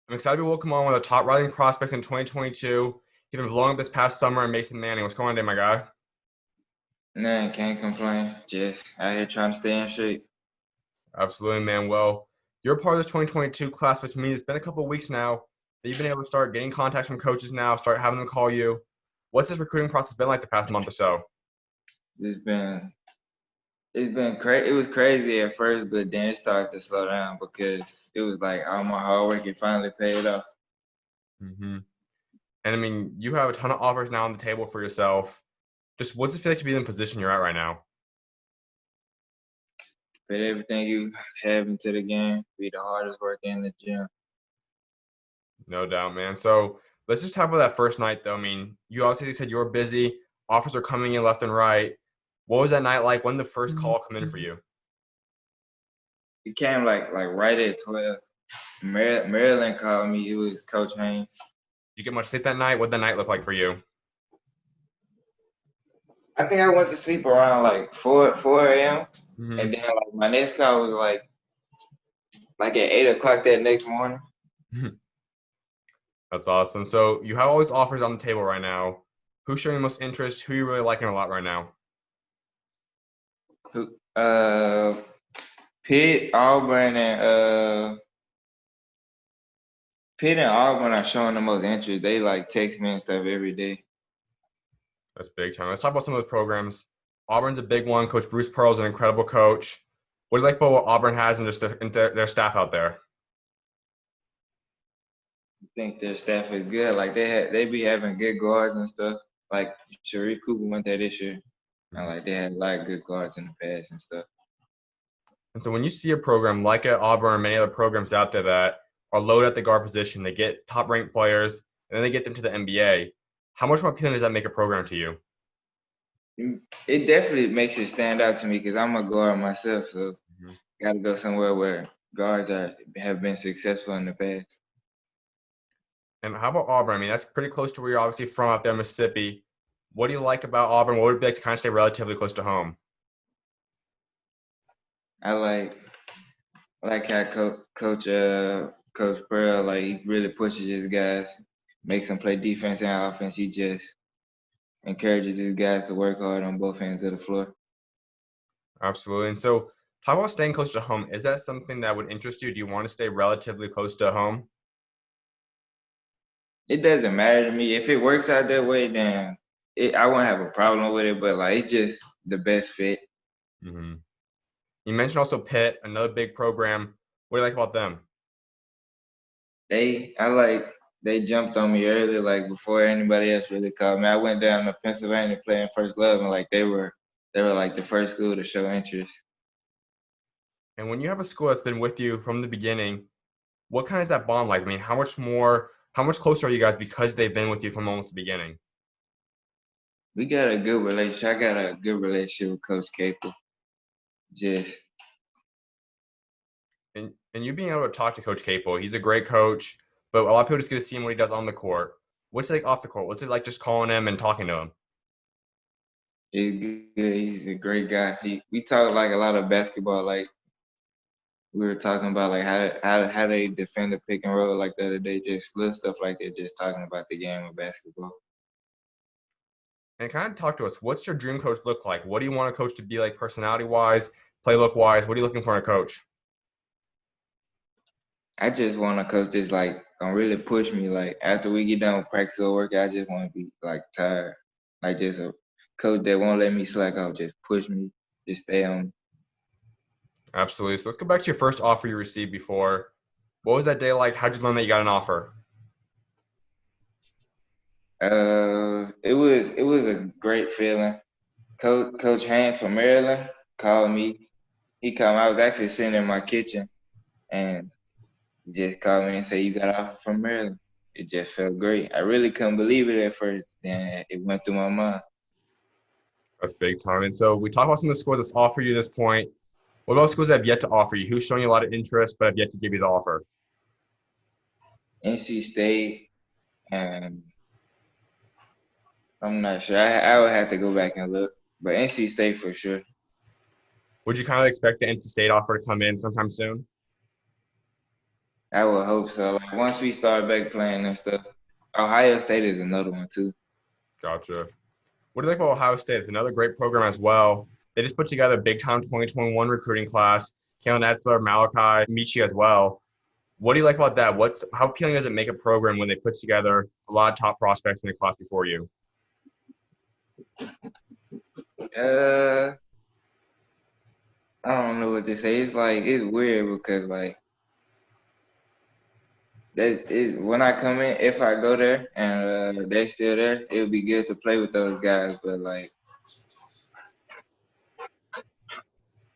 I'm excited to welcome on one of the top rising prospects in 2022. He's been blowing up this past summer, and Mason Manning. What's going on today, my guy? Nah, can't complain. Just out here trying to stay in shape. Absolutely, man. Well, you're part of this 2022 class, which means it's been a couple of weeks now that you've been able to start getting contacts from coaches now, start having them call you. What's this recruiting process been like the past month or so? It's been it's been crazy. It was crazy at first, but then it started to slow down because it was like all my hard work it finally paid off. hmm And I mean, you have a ton of offers now on the table for yourself. Just what's it feel like to be in the position you're at right now? Put everything you have into the game. Be the hardest work in the gym. No doubt, man. So let's just talk about that first night, though. I mean, you obviously said you were busy. Offers are coming in left and right. What was that night like? When did the first call come in for you? It came like right at 12. Maryland called me. It was Coach Haynes. Did you get much sleep that night? What did the night look like for you? I think I went to sleep around like 4 a.m. hmm And then like my next call was like at 8 o'clock that next morning. That's awesome. So you have all these offers on the table right now. Who's showing the most interest? Who you really liking a lot right now? Who Pitt, Auburn, and Pitt and Auburn are showing the most interest. They like text me and stuff every day. That's big time. Let's talk about some of those programs. Auburn's a big one. Coach Bruce Pearl's an incredible coach. What do you like about what Auburn has and just their staff out there? I think their staff is good. Like they be having good guards and stuff. Like Sharif Cooper went there this year, and Mhm. like they had a lot of good guards in the past and stuff. And so when you see a program like at Auburn and many other programs out there that are loaded at the guard position, they get top ranked players, and then they get them to the NBA. How much more appealing does that make a program to you? It definitely makes it stand out to me because I'm a guard myself, so Mhm. got to go somewhere where guards are have been successful in the past. And how about Auburn? I mean, that's pretty close to where you're obviously from out there in Mississippi. What do you like about Auburn? What would it be like to kind of stay relatively close to home? I like how Coach Pearl like he really pushes his guys, makes them play defense and offense. He just encourages his guys to work hard on both ends of the floor. Absolutely. And so, talk about staying close to home. Is that something that would interest you? Do you want to stay relatively close to home? It doesn't matter to me if it works out that way. Then I won't have a problem with it. But like it's just the best fit. hmm You mentioned also Pitt, another big program. What do you like about them? I like they jumped on me early, like before anybody else really called me. I went down to Pennsylvania playing first love, and like they were like the first school to show interest. And when you have a school that's been with you from the beginning, what kind of is that bond like? I mean, how much closer are you guys because they've been with you from almost the beginning? We got a good relationship. I got a good relationship with Coach Capel. Just And you being able to talk to Coach Capel, he's a great coach, but a lot of people just get to see him what he does on the court. What's it like off the court? What's it like just calling him and talking to him? he's good. He's a great guy. We talk like a lot of basketball. Like we were talking about like how they defend the pick and roll like the other day. Just little stuff like that. Just talking about the game of basketball. And kind of talk to us. What's your dream coach look like? What do you want a coach to be like personality wise, playbook wise? What are you looking for in a coach? I just want a coach that's like gonna really push me. Like after we get done with practice or work, I just want to be like tired. Like just a coach that won't let me slack off. Just push me. Just stay on. Absolutely. So let's go back to your first offer you received before. What was that day like? How'd you learn that you got an offer? It was a great feeling. Coach Haynes from Maryland called me. He called me. I was actually sitting in my kitchen and he just called me and said, "You got an offer from Maryland." It just felt great. I really couldn't believe it at first. Then it went through my mind. That's big time. And so we talked about some of the schools that's offered you this point. What about schools that have yet to offer you? Who's showing you a lot of interest but have yet to give you the offer? NC State, and I'm not sure. I would have to go back and look, but NC State for sure. Would you kind of expect the NC State offer to come in sometime soon? I would hope so. Like once we start back playing and stuff, Ohio State is another one too. Gotcha. What do you like about Ohio State? It's another great program as well. They just put together a big time 2021 recruiting class. Kalen Etzler, Malachi, Michi as well. What do you like about that? How appealing does it make a program when they put together a lot of top prospects in the class before you? Uh, I don't know what to say. It's like it's weird because like that is when I come in, if I go there and they're still there, it would be good to play with those guys. But like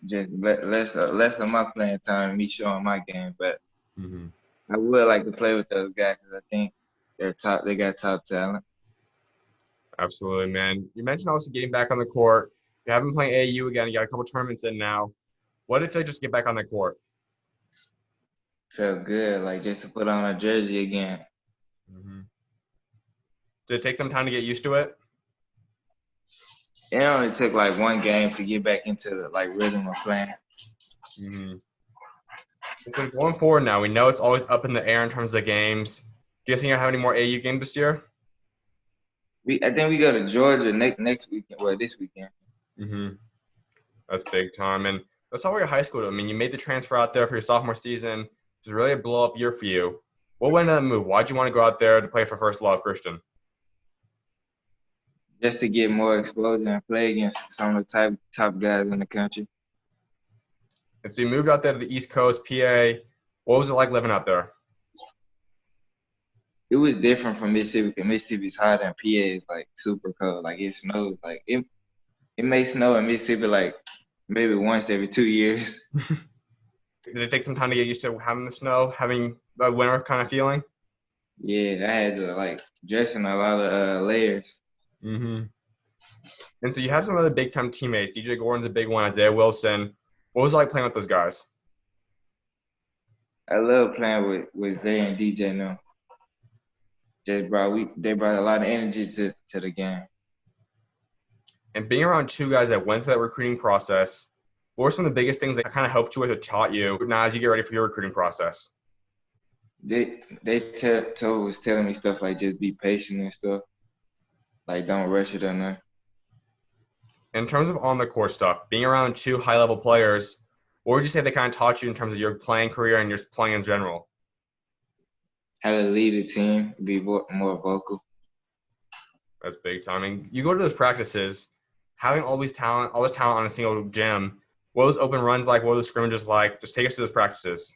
just less of my playing time, me showing my game. But Mm-hmm. I would like to play with those guys because I think they're top. They got top talent. Absolutely, man. You mentioned also getting back on the court. You haven't been playing AAU again. You got a couple tournaments in now. What if they just get back on the court? Felt good, like just to put on a jersey again. Mm-hmm. Did it take some time to get used to it? It only took like one game to get back into the like rhythm of playing. Mm-hmm. So going forward now, we know it's always up in the air in terms of games. Do you think you'll have any more AAU games this year? I think we go to Georgia next weekend. Well, this weekend. Mm-hmm. That's big time. And that's all your high school. I mean, you made the transfer out there for your sophomore season. It was really a blow up year for you. What went into that move? Why'd you want to go out there to play for First Love Christian? Just to get more exposure and play against some of the top guys in the country. And so you moved out there to the East Coast, PA. What was it like living out there? It was different from Mississippi because Mississippi's hot and PA is like super cold. Like it snows. Like it may snow in Mississippi like maybe once every 2 years. Did it take some time to get used to having the snow, having the winter kind of feeling? Yeah, I had to like dress in a lot of layers. Mm-hmm. And so you have some other big time teammates. DJ Gordon's a big one, Isaiah Wilson. What was it like playing with those guys? I love playing with Zay and DJ now. They brought a lot of energy to the game. And being around two guys that went through that recruiting process, what were some of the biggest things that kind of helped you with or taught you now as you get ready for your recruiting process? Was telling me stuff like just be patient and stuff. Like don't rush it or nothing. In terms of on the court stuff, being around two high level players, what would you say they kind of taught you in terms of your playing career and your playing in general? How to lead a team, be more vocal. That's big time. And you go to those practices, having all this talent on a single gym. What are those open runs like? What are those scrimmages like? Just take us through those practices.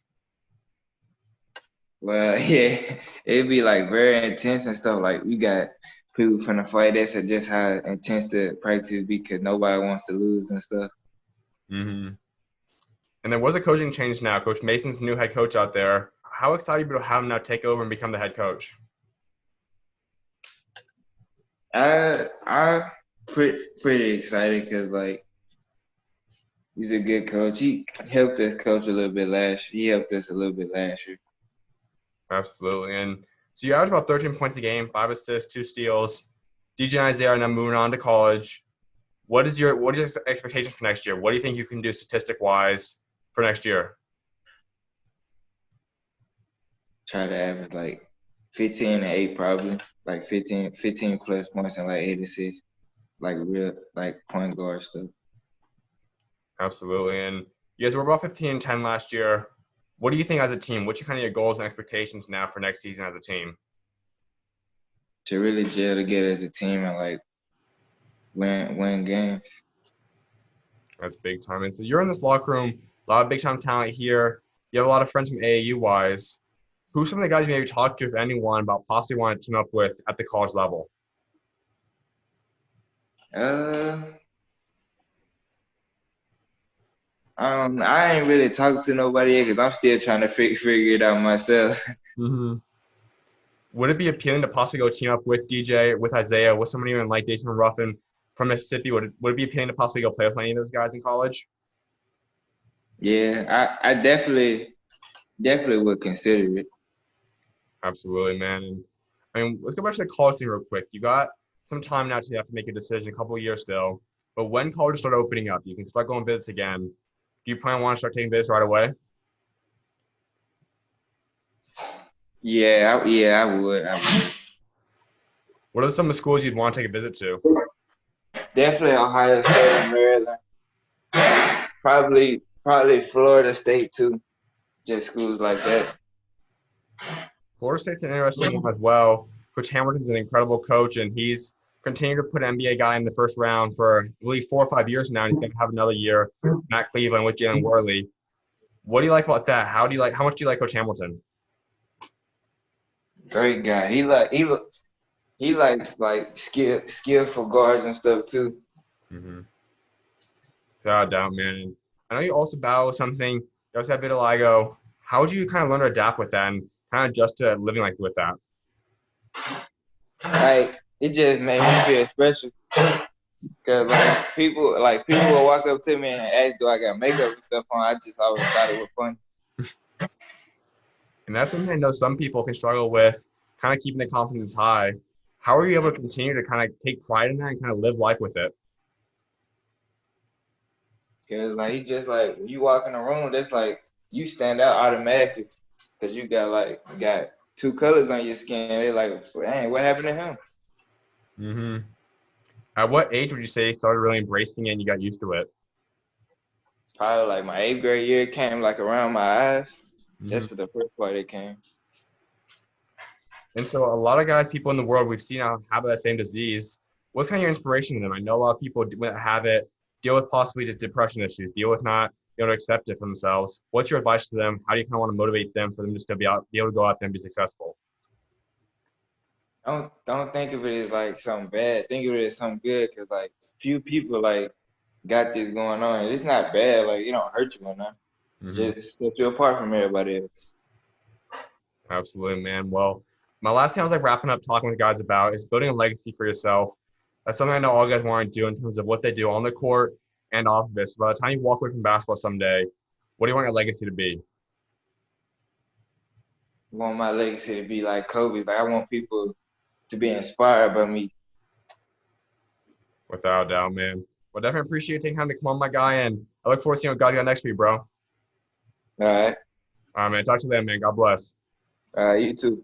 Well, yeah, it'd be like very intense and stuff. Like we got people from the fight. That's just how intense the practice be because nobody wants to lose and stuff. Mm-hmm. And then what's the coaching change now? Coach Mason's the new head coach out there. How excited are you to have him now take over and become the head coach? I pretty excited because like he's a good coach. He helped us coach a little bit last. He helped us a little bit last year. Absolutely. And so you average about 13 points a game, 5 assists, 2 steals. DJ and Isaiah are now moving on to college. What is your expectation for next year? What do you think you can do statistic wise for next year? Try to average like 15 and 8 probably. Like 15 plus points and like 8 assists. Like real like point guard stuff. Absolutely. And you guys were about 15 and 10 last year. What do you think as a team? What's your kind of your goals and expectations now for next season as a team? To really gel together as a team and like win games. That's big time. And so you're in this locker room, a lot of big time talent here. You have a lot of friends from AAU wise. Who's some of the guys you maybe talked to, if anyone, about possibly wanting to team up with at the college level? Uh I ain't really talked to nobody yet because I'm still trying to figure it out myself. Mm-hmm. Would it be appealing to possibly go team up with DJ, with Isaiah, with somebody even like Dayton Ruffin from Mississippi? Would it be appealing to possibly go play with any of those guys in college? Yeah, I definitely would consider it. Absolutely, man. And I mean, let's go back to the college thing real quick. You got some time now to have to make a decision, a couple of years still. But when colleges start opening up, you can start going visits again. Do you plan on want to start taking visits right away? Yeah, I would. I would. What are some of the schools you'd want to take a visit to? Definitely Ohio State and Maryland. Probably Florida State too. Just schools like that. Florida State's an interesting one as well. Coach Hamilton's an incredible coach, and he's continued to put an NBA guy in the first round for, I believe, 4 or 5 years now. And he's going to have another year, Matt Cleveland with Jalen Worley. What do you like about that? How much do you like Coach Hamilton? Great guy. He likes like skillful guards and stuff too. Mm-hmm. Without a doubt, man. And I know you also battle with something. You also have vitiligo. How would you kind of learn to adapt with that and kind of adjust to living like with that? Like it just made me feel special. Cause people will walk up to me and ask, "Do I got makeup and stuff on?" I just always thought it was fun. And that's something I know some people can struggle with, kind of keeping the confidence high. How are you able to continue to kind of take pride in that and kind of live life with it? Cause like he just like when you walk in the room, that's like you stand out automatically. Cause you got two colors on your skin. They're like, "Dang, what happened to him?" Mm-hmm. At what age would you say you started really embracing it and you got used to it? Probably like my eighth grade year came like around my eyes. Mm-hmm. That's for the first part it came. And so a lot of guys, people in the world we've seen have that same disease. What's kind of your inspiration to them? I know a lot of people that have it deal with possibly the depression issues, deal with not being able to accept it for themselves. What's your advice to them? How do you kind of want to motivate them for them just to be able to go out there and be successful? Don't think of it as like something bad. Think of it as something good. Cause like few people like got this going on. It's not bad. Like it don't hurt you or nothing. Mm-hmm. Just set you apart from everybody else. Absolutely, man. Well, my last thing I was like wrapping up talking with guys about is building a legacy for yourself. That's something I know all guys want to do in terms of what they do on the court and off of it. So by the time you walk away from basketball someday, what do you want your legacy to be? I want my legacy to be like Kobe. Like I want people to be inspired by me. Without a doubt, man. Well, definitely appreciate you taking time to come on, my guy, and I look forward to seeing what God got next for you, bro. All right. All right, man. Talk to you then, man. God bless. All right. You too.